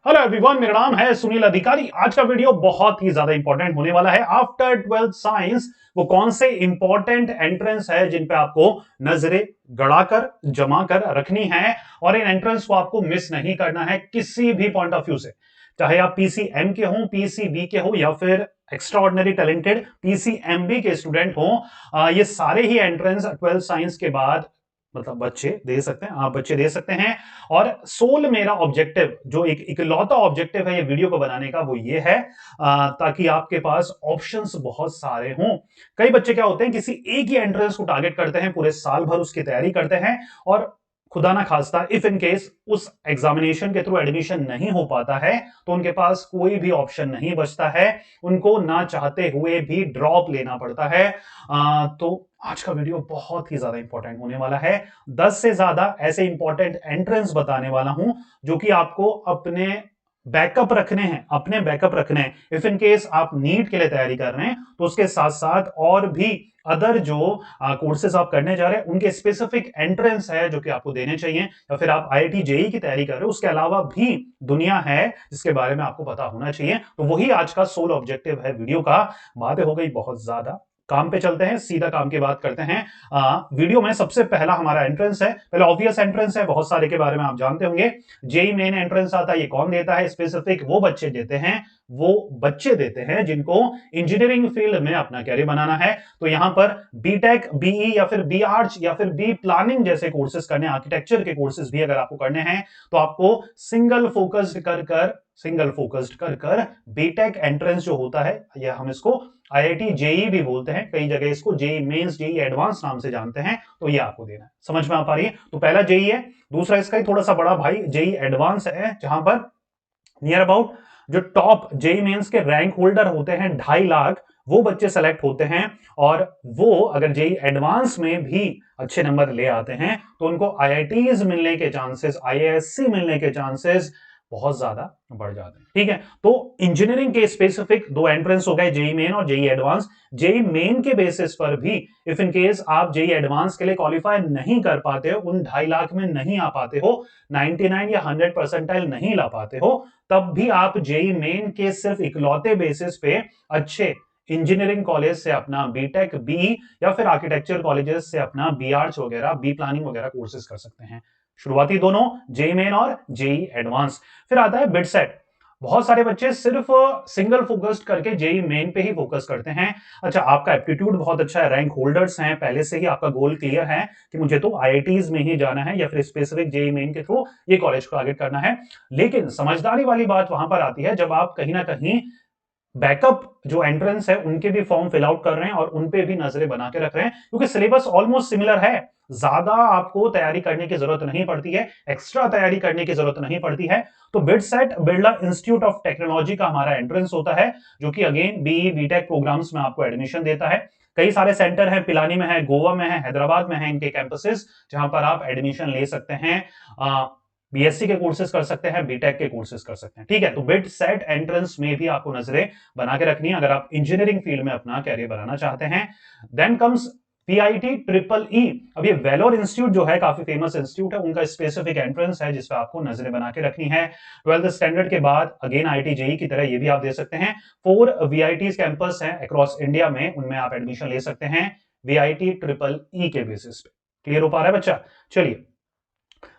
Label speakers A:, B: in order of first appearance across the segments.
A: Hello everyone, मेरा नाम है सुनील अधिकारी। आज का वीडियो बहुत ही ज्यादा इंपॉर्टेंट होने वाला है। आफ्टर 12th साइंस वो कौन से इंपॉर्टेंट एंट्रेंस है जिन पे आपको नजरें गड़ाकर जमा कर रखनी है और इन एंट्रेंस को आपको मिस नहीं करना है किसी भी पॉइंट ऑफ व्यू से। चाहे आप पीसीएम के हो, पीसीबी के हो या फिर एक्स्ट्रा ऑर्डिनरी टैलेंटेड पीसीएमबी के स्टूडेंट हो, ये सारे ही एंट्रेंस 12th साइंस के बाद मतलब बच्चे दे सकते हैं, आप बच्चे दे सकते हैं। और सोल मेरा ऑब्जेक्टिव, जो एक इकलौता ऑब्जेक्टिव है ये वीडियो को बनाने का, वो ये है ताकि आपके पास ऑप्शंस बहुत सारे हों। कई बच्चे क्या होते हैं, किसी एक ही एंट्रेंस को टारगेट करते हैं, पूरे साल भर उसकी तैयारी करते हैं और खुदा ना खास्ता इफ इन केस उस एग्जामिनेशन के थ्रू एडमिशन नहीं हो पाता है तो उनके पास कोई भी ऑप्शन नहीं बचता है, उनको ना चाहते हुए भी ड्रॉप लेना पड़ता है। तो आज का वीडियो बहुत ही ज्यादा इंपॉर्टेंट होने वाला है। 10 से ज्यादा ऐसे इंपॉर्टेंट एंट्रेंस बताने वाला हूं जो कि आपको अपने बैकअप रखने हैं, अपने बैकअप रखने हैं। इफ इन केस आप नीट के लिए तैयारी कर रहे हैं तो उसके साथ साथ और भी अदर जो कोर्सेज आप करने जा रहे हैं उनके स्पेसिफिक एंट्रेंस है जो कि आपको देने चाहिए, या फिर आप आईआईटी जेई की तैयारी कर रहे हो उसके अलावा भी दुनिया है जिसके बारे में आपको पता होना चाहिए। तो वही आज का सोल ऑब्जेक्टिव है वीडियो का। बातें हो गई बहुत ज्यादा, काम पे चलते हैं, सीधा काम की बात करते हैं। वीडियो में सबसे पहला हमारा एंट्रेंस है, पहले ऑब्वियस एंट्रेंस है, बहुत सारे के बारे में आप जानते होंगे। जेई मेन एंट्रेंस आता है, ये कौन देता है? स्पेसिफिक वो बच्चे देते हैं जिनको इंजीनियरिंग फील्ड में अपना कैरियर बनाना है। तो यहां पर बीटेक, बीई या फिर बी आर्ट्स या फिर बी प्लानिंग जैसे कोर्सेज करने, आर्किटेक्चर के कोर्सेज भी अगर आपको करने हैं तो आपको सिंगल फोकस्ड कर बीटेक एंट्रेंस जो होता है, या हम इसको आईआईटी जेई भी बोलते हैं, कई जगह इसको जेई मेंस, जेई एडवांस नाम से जानते हैं, तो ये आपको देना है। समझ में आ पा रही है? तो पहला जेई है। दूसरा इसका ही थोड़ा सा बड़ा भाई जेई एडवांस है, जहां पर नियर अबाउट जो टॉप जेई मेंस के रैंक होल्डर होते हैं 2.5 लाख, वो बच्चे सेलेक्ट होते हैं। और वो अगर जेई एडवांस में भी अच्छे नंबर ले आते हैं तो उनको आईआईटीज मिलने के चांसेस, आईआईएससी मिलने के चांसेस बहुत ज्यादा बढ़ जाते हैं। ठीक है, तो इंजीनियरिंग के स्पेसिफिक दो एंट्रेंस हो गए, जेई मेन और जेई एडवांस। जेई मेन के बेसिस पर भी इफ इन केस आप जेई एडवांस के लिए क्वालिफाई नहीं कर पाते हो, उन 2.5 लाख में नहीं आ पाते हो, 99 या 100 परसेंटाइल नहीं ला पाते हो, तब भी आप जेई मेन के सिर्फ इकलौते बेसिस पे अच्छे इंजीनियरिंग कॉलेज से अपना बीटेक, बी या फिर आर्किटेक्चर कॉलेजेस से अपना बी आर्ट्स वगैरह, बी प्लानिंग वगैरह कोर्सेज कर सकते हैं। शुरुआती दोनों जेई मेन और जेई एडवांस। फिर आता है बिट सेट। बहुत सारे बच्चे सिर्फ सिंगल फोकस्ड करके जेई मेन पे ही फोकस करते हैं। अच्छा, आपका एप्टीट्यूड बहुत अच्छा है, रैंक होल्डर्स हैं, पहले से ही आपका गोल क्लियर है कि मुझे तो आईआईटीज में ही जाना है या फिर स्पेसिफिक जेई मेन के थ्रू ये कॉलेज को टारगेट करना है। लेकिन समझदारी वाली बात वहां पर आती है जब आप कहीं ना कहीं बैकअप जो एंट्रेंस है उनके भी फॉर्म फिल आउट कर रहे हैं और उनपे भी नजरें बना के रख रहे हैं, क्योंकि सिलेबस ऑलमोस्ट सिमिलर है। ज्यादा आपको तैयारी करने की जरूरत नहीं पड़ती है, एक्स्ट्रा तैयारी करने की जरूरत नहीं पड़ती है। तो BITSAT Birla institute of technology का हमारा एंट्रेंस होता है, जो कि अगेन बीई बीटेक प्रोग्राम्स में आपको एडमिशन देता है। कई सारे सेंटर है, पिलानी में है, गोवा में है, हैदराबाद में है इनके कैंपसेस, जहां पर आप एडमिशन ले सकते हैं। बीएससी के कोर्सेज कर सकते हैं, बीटेक के कोर्सेज कर सकते हैं। ठीक है, तो बिट सेट एंट्रेंस में भी आपको नजरें बना के रखनी है अगर आप इंजीनियरिंग फील्ड में अपना कैरियर बनाना चाहते हैं। Then comes PIT triple E. अब ये वेलोर इंस्टीट्यूट जो है, काफी फेमस इंस्टीट्यूट है, उनका स्पेसिफिक एंट्रेंस है जिस पर आपको नजरें बना के रखनी है। 12th स्टैंडर्ड के बाद अगेन आईआईटी जेई की तरह ये भी आप दे सकते हैं। 4 वीआईटी कैंपस है अक्रॉस इंडिया में, उनमें आप एडमिशन ले सकते हैं वीआईटी ट्रिपल ई के बेसिस पे। क्लियर हो पा रहा है बच्चा? चलिए,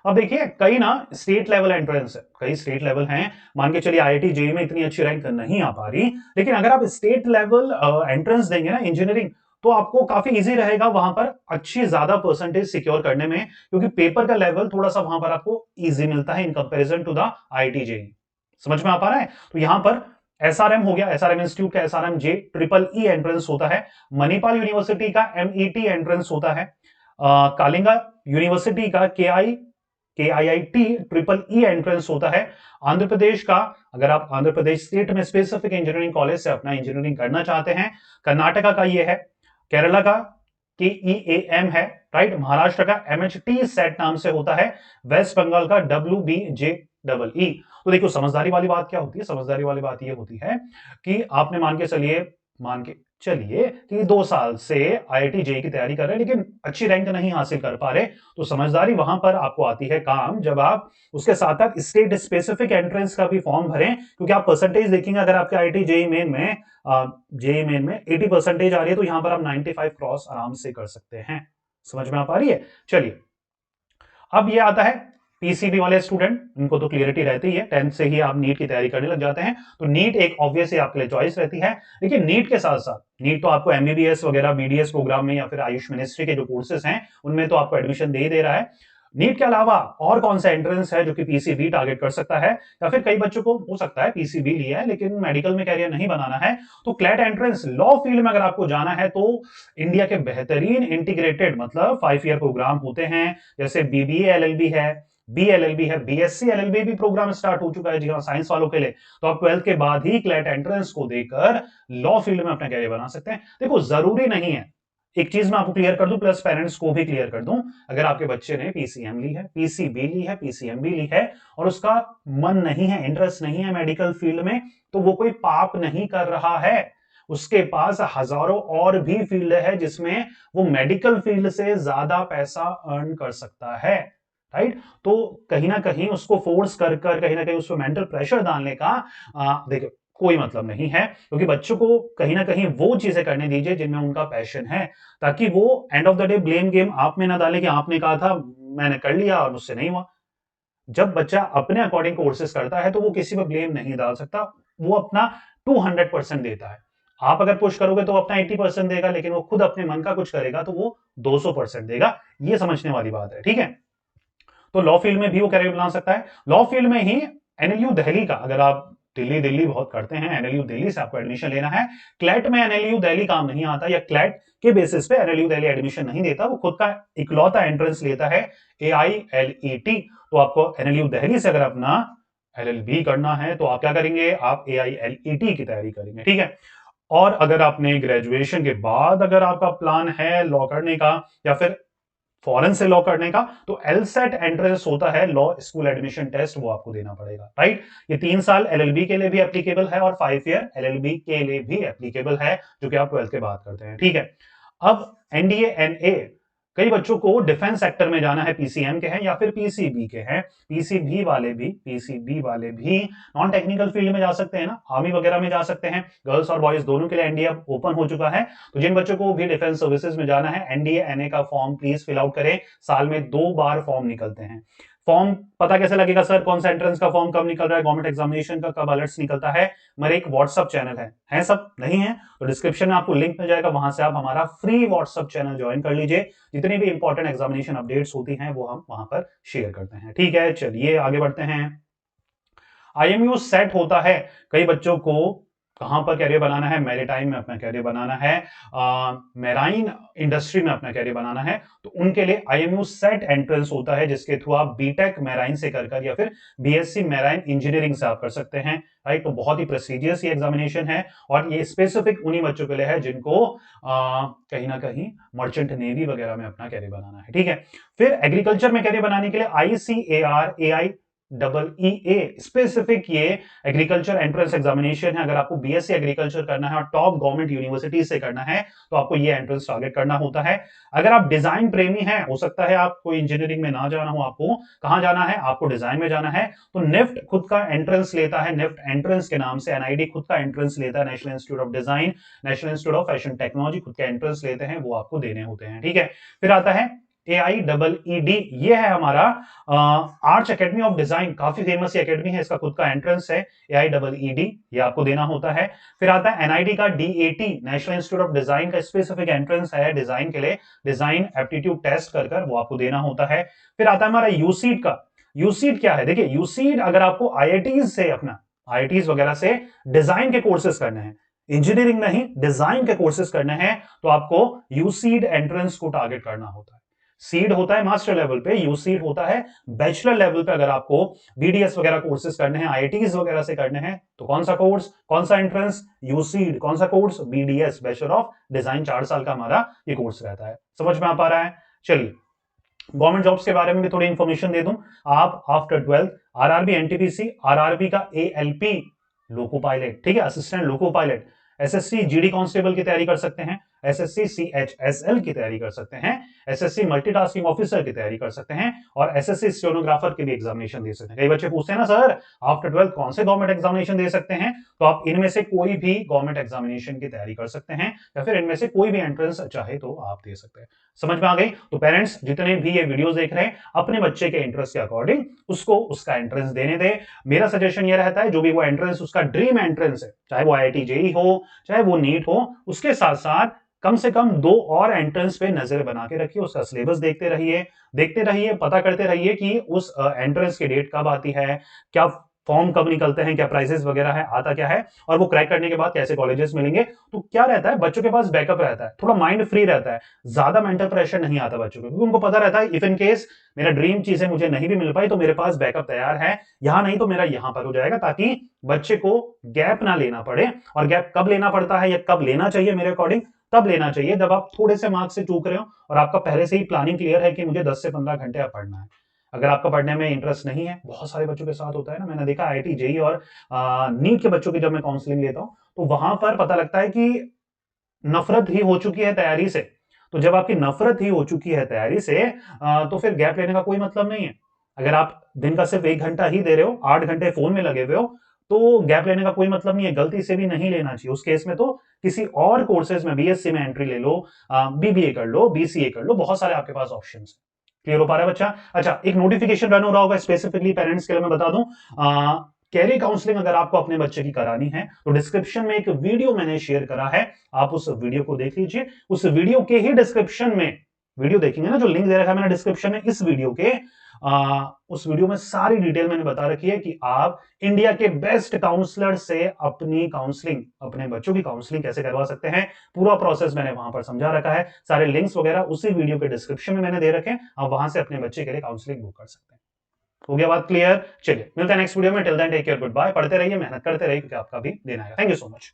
A: अब देखिए कई ना स्टेट लेवल एंट्रेंस है, कई स्टेट लेवल हैं। मान के चलिए आईआईटी जेई में इतनी अच्छी रैंक नहीं आ पा रही, लेकिन अगर आप स्टेट लेवल एंट्रेंस देंगे ना इंजीनियरिंग, तो आपको काफी इजी रहेगा वहां पर अच्छी ज्यादा परसेंटेज सिक्योर करने में, क्योंकि पेपर का लेवल थोड़ा सा वहां पर आपको इजी मिलता है in comparison to the IIT JEE. समझ में आ पा रहा है? तो यहां पर एसआरएम हो गया, एसआरएम इंस्टीट्यूट का एसआरएम जे ट्रिपल ई एंट्रेंस होता है। मणिपाल यूनिवर्सिटी का एमईटी एंट्रेंस होता है। कालिंगा यूनिवर्सिटी का केआईआईटी ट्रिपल ई एंट्रेंस होता है। आंध्र प्रदेश का, अगर आप आंध्र प्रदेश स्टेट में स्पेसिफिक इंजीनियरिंग कॉलेज से अपना इंजीनियरिंग करना चाहते हैं। कर्नाटका का ये है। केरला का केईएएम है, राइट। महाराष्ट्र का एमएचटी सेट नाम से होता है। वेस्ट बंगाल का डब्ल्यूबीजेईई। तो देखो समझदारी वाली बात क्या होती है, समझदारी वाली बात ये होती है कि आपने मान के चलिए कि 2 साल से आईआईटी जेईई की तैयारी कर रहे हैं लेकिन अच्छी रैंक नहीं हासिल कर पा रहे, तो समझदारी वहां पर आपको आती है काम जब आप उसके साथ साथ स्टेट स्पेसिफिक एंट्रेंस का भी फॉर्म भरें, क्योंकि आप परसेंटेज देखेंगे अगर आपके आईआईटी जेईई मेन में 80% आ रही है तो यहां पर आप 95 क्रॉस आराम से कर सकते हैं। समझ में आ पा रही है? चलिए अब ये आता है पीसीबी वाले स्टूडेंट, उनको तो क्लियरिटी रहती है, 10th से ही आप नीट की तैयारी करने लग जाते हैं, तो नीट एक ऑब्वियसली आपके लिए चॉइस रहती है। लेकिन नीट के साथ साथ नीट तो आपको एमबीबीएस वगैरह बीडीएस प्रोग्राम में या फिर आयुष मिनिस्ट्री के जो कोर्सेज हैं उनमें तो आपको एडमिशन दे ही दे रहा है। नीट के अलावा और कौन सा एंट्रेंस है जो कि पीसीबी टारगेट कर सकता है, या फिर कई बच्चों को हो सकता है पीसीबी लिया है लेकिन मेडिकल में कैरियर नहीं बनाना है, तो क्लैट एंट्रेंस लॉ फील्ड में अगर आपको जाना है तो इंडिया के बेहतरीन इंटीग्रेटेड मतलब 5 ईयर प्रोग्राम होते हैं, जैसे बीबीए एलएलबी है, बीएलएलबी है, बीएससी एलएलबी भी प्रोग्राम स्टार्ट हो चुका है जी हाँ साइंस वालों के लिए। तो आप 12th के बाद ही क्लैट एंट्रेंस को देकर लॉ फील्ड में अपना कैरियर बना सकते हैं। देखो जरूरी नहीं है, एक चीज मैं आपको क्लियर कर दूं प्लस पेरेंट्स को भी क्लियर कर दूं, अगर आपके बच्चे ने पीसीएम ली है, पीसीबी ली है, पीसीएमबी ली है और उसका मन नहीं है, इंटरेस्ट नहीं है मेडिकल फील्ड में, तो वो कोई पाप नहीं कर रहा है। उसके पास हजारों और भी फील्ड है जिसमें वो मेडिकल फील्ड से ज्यादा पैसा अर्न कर सकता है, राइट? तो कहीं ना कहीं उसको फोर्स कर कर कहीं ना कहीं उस पर मेंटल प्रेशर डालने का देखो कोई मतलब नहीं है, क्योंकि बच्चों को कहीं ना कहीं वो चीजें करने दीजिए जिनमें उनका पैशन है, ताकि वो end of the day blame game आप में ना डाले कि आपने कहा था मैंने कर लिया और मुझसे नहीं हुआ। जब बच्चा अपने अकॉर्डिंग कोर्सेज करता है तो वो किसी पर ब्लेम नहीं डाल सकता, वो अपना 200% देता है। आप अगर पुश करोगे तो अपना 80% देगा, लेकिन वो खुद अपने मन का कुछ करेगा तो वो 200% देगा। ये समझने वाली बात है, ठीक है? तो लॉ फील्ड में भी वो कैरियर बना सकता है। लॉ फील्ड में ही एनएलयू दिल्ली का, अगर आप दिल्ली दिल्ली बहुत करते हैं, एनएलयू दिल्ली से आपको एडमिशन लेना है। क्लैट में एनएलयू दिल्ली काम नहीं आता, या क्लैट के बेसिस पे एनएलयू दिल्ली एडमिशन नहीं देता, वो खुद का इकलौता एंट्रेंस लेता है AILET। तो आपको एनएलयू दिल्ली से अगर अपना LLB करना है तो आप क्या करेंगे, आप AILET की तैयारी करेंगे, ठीक है? और अगर आपने ग्रेजुएशन के बाद अगर आपका प्लान है लॉ करने का या फिर फॉरेन से लॉ करने का, तो एलसेट एंट्रेंस होता है लॉ स्कूल एडमिशन टेस्ट, वो आपको देना पड़ेगा, राइट? ये 3 साल एलएलबी के लिए भी एप्लीकेबल है और 5 ईयर एलएलबी के लिए भी एप्लीकेबल है, जो कि आप 12th के बाद करते हैं, ठीक है? अब एनडीए एनए, कई बच्चों को डिफेंस सेक्टर में जाना है, पीसीएम के हैं या फिर पीसीबी के हैं, पीसीबी वाले भी नॉन टेक्निकल फील्ड में जा सकते हैं ना, आर्मी वगैरह में जा सकते हैं, गर्ल्स और बॉयज दोनों के लिए एनडीए ओपन हो चुका है। तो जिन बच्चों को भी डिफेंस सर्विसेज में जाना है, एनडीए एनए का फॉर्म प्लीज फिल आउट करें। साल में 2 बार फॉर्म निकलते हैं। फॉर्म पता कैसे लगेगा सर कौन सा एंट्रेंस का फॉर्म कब निकल रहा है, गवर्नमेंट एग्जामिनेशन का कब अलर्ट्स निकलता है? मेरे एक व्हाट्सअप चैनल है सब नहीं है तो डिस्क्रिप्शन में आपको लिंक मिल जाएगा, वहां से आप हमारा फ्री व्हाट्सअप चैनल ज्वाइन कर लीजिए। जितनी भी इंपॉर्टेंट एग्जामिनेशन अपडेट्स होती हैं वो हम वहां पर शेयर करते हैं, ठीक है? चलिए आगे बढ़ते हैं। आईएमयू सेट होता है, कई बच्चों को कहां पर कैरियर बनाना है, मैरीटाइम में अपना कैरियर बनाना है, मैराइन इंडस्ट्री में अपना कैरियर बनाना है, तो उनके लिए आईएमयू सेट एंट्रेंस होता है, जिसके थ्रू आप बीटेक मैराइन से कर या फिर बीएससी मैराइन इंजीनियरिंग से आप कर सकते हैं, राइट? तो बहुत ही प्रेस्टिजियस ये एग्जामिनेशन है और ये स्पेसिफिक उन्हीं बच्चों के लिए है जिनको कहीं ना कहीं मर्चेंट नेवी वगैरह में अपना कैरियर बनाना है, ठीक है? फिर एग्रीकल्चर में कैरियर बनाने के लिए ICAR AIEE स्पेसिफिक ये एग्रीकल्चर एंट्रेंस एग्जामिनेशन है। अगर आपको बीएससी एग्रीकल्चर करना है और टॉप गवर्नमेंट यूनिवर्सिटी से करना है तो आपको ये एंट्रेंस टारगेट करना होता है। अगर आप डिजाइन प्रेमी हैं, हो सकता है आपको इंजीनियरिंग में ना जाना हो, आपको कहां जाना है, आपको डिजाइन में जाना है, तो निफ्ट खुद का एंट्रेंस लेता है, निफ्ट एंट्रेंस के नाम से। एनआईडी खुद का एंट्रेंस लेता है, national institute of design, national institute of fashion technology खुद के एंट्रेंस लेते हैं, वो आपको देने होते हैं, ठीक है? फिर आता है AIEED, ये है हमारा आर्च एकेडमी ऑफ डिजाइन, काफी फेमस ये एकेडमी है, इसका खुद का एंट्रेंस है AIEED, ये आपको देना होता है। फिर आता है एनआईडी का DAT, national institute of design का स्पेसिफिक एंट्रेंस है डिजाइन के लिए, डिजाइन एप्टीट्यूड टेस्ट कर वो आपको देना होता है। फिर आता है हमारा यूसीड का। यूसीड क्या है, देखिए यूसीड अगर आपको आईआईटीज से अपना आईआईटीज वगैरह से डिजाइन के कोर्सेज करने हैं, इंजीनियरिंग नहीं डिजाइन के कोर्सेज करने हैं, तो आपको यूसीड एंट्रेंस को टारगेट करना होता है। सीड होता है मास्टर लेवल पे, यूसीड होता है बैचलर लेवल पे। अगर आपको बीडीएस वगैरह कोर्सेज करने हैं, आईआईटीज वगैरह से करने हैं, तो कौन सा कोर्स, कौन सा एंट्रेंस, यूसीड। कौन सा course, BDS, bachelor of design, 4 साल का हमारा ये कोर्स रहता है। समझ में आ पा रहा है? चलिए गवर्नमेंट जॉब्स के बारे में भी थोड़ी इंफॉर्मेशन दे दूं। आप after 12th RRB NTPC, RRB का ALP लोको पायलट, ठीक है, assistant loco pilot, SSC GD constable की तैयारी कर सकते हैं, एसएससी सीएचएसएल की तैयारी कर सकते हैं, एसएससी मल्टीटास्किंग ऑफिसर की तैयारी कर सकते हैं और एसएससी स्टेनोग्राफर की भी एग्जामिनेशन दे सकते हैं। कई बच्चे पूछते हैं ना सर आफ्टर 12 कौन से गवर्नमेंट एग्जामिनेशन दे सकते हैं, तो आप इनमें से कोई भी गवर्नमेंट एग्जामिनेशन की तैयारी कर सकते हैं या फिर इनमें से कोई भी एंट्रेंस चाहे तो आप दे सकते हैं। समझ में आ गई? तो पेरेंट्स जितने भी ये वीडियोस देख रहे हैं अपने बच्चे के इंटरेस्ट के अकॉर्डिंग उसको उसका एंट्रेंस देने दे। मेरा सजेशन ये रहता है जो भी वो एंट्रेंस उसका ड्रीम एंट्रेंस है, चाहे वो आईआईटी जेईई हो, चाहे वो नीट हो, उसके साथ साथ कम से कम 2 और एंट्रेंस पे नजर बना के रखिए, उसका सिलेबस देखते रहिए, पता करते रहिए कि उस एंट्रेंस की डेट कब आती है, क्या फॉर्म कब निकलते हैं, क्या प्राइसेस वगैरह है, आता क्या है और वो क्रैक करने के बाद कैसे कॉलेजेस मिलेंगे। तो क्या रहता है बच्चों के पास बैकअप रहता है, थोड़ा माइंड फ्री रहता है, ज्यादा मेंटल प्रेशर नहीं आता बच्चों को, क्योंकि उनको पता रहता है इफ इन केस मेरा ड्रीम चीजें मुझे नहीं भी मिल पाई तो मेरे पास बैकअप तैयार है, यहां नहीं तो मेरा यहां पर हो जाएगा, ताकि बच्चे को गैप ना लेना पड़े। और गैप कब लेना पड़ता है या कब लेना चाहिए मेरे अकॉर्डिंग, तब लेना चाहिए जब आप थोड़े से मार्क्स से चूक रहे हो और आपका पहले से ही प्लानिंग क्लियर है कि मुझे 10 से 15 घंटे अब पढ़ना है। अगर आपका पढ़ने में इंटरेस्ट नहीं है, बहुत सारे बच्चों के साथ होता है ना, मैंने देखा आईआईटी जेईई और नीट के बच्चों की जब मैं काउंसलिंग लेता हूं तो वहां पर पता लगता है कि नफरत ही हो चुकी है तैयारी से। तो जब आपकी नफरत ही हो चुकी है तैयारी से तो फिर गैप लेने का कोई मतलब नहीं है। अगर आप दिन का सिर्फ 1 घंटा ही दे रहे हो, 8 घंटे फोन में लगे हुए हो, तो गैप लेने का कोई मतलब नहीं है, गलती से भी नहीं लेना चाहिए। उस केस में तो किसी और कोर्सेज में बीएससी में एंट्री ले लो, बीबीए कर लो, बीसीए कर लो, बहुत सारे आपके पास ऑप्शन है। क्लियर हो पा रहा है बच्चा? अच्छा, एक नोटिफिकेशन रन हो रहा होगा स्पेसिफिकली पेरेंट्स के लिए, मैं बता दूं, कैरियर काउंसलिंग अगर आपको अपने बच्चे की करानी है तो डिस्क्रिप्शन में एक वीडियो मैंने शेयर करा है, आप उस वीडियो को देख लीजिए। उस वीडियो के ही डिस्क्रिप्शन में, वीडियो देखेंगे ना जो लिंक दे रखा है मैंने डिस्क्रिप्शन में, इस वीडियो के उस वीडियो में सारी डिटेल मैंने बता रखी है कि आप इंडिया के बेस्ट काउंसलर से अपनी काउंसलिंग, अपने बच्चों की काउंसलिंग कैसे करवा सकते हैं। पूरा प्रोसेस मैंने वहां पर समझा रखा है, सारे लिंक्स वगैरह उसी वीडियो के डिस्क्रिप्शन में मैंने दे रखे हैं, आप वहां से अपने बच्चे के लिए काउंसलिंग बुक कर सकते हैं। हो गया बात क्लियर? चलिए मिलते हैं नेक्स्ट वीडियो में, till then take care, good bye. पढ़ते रहिए, मेहनत करते रहिए, क्योंकि आपका भी दिन आएगा। Thank you so much.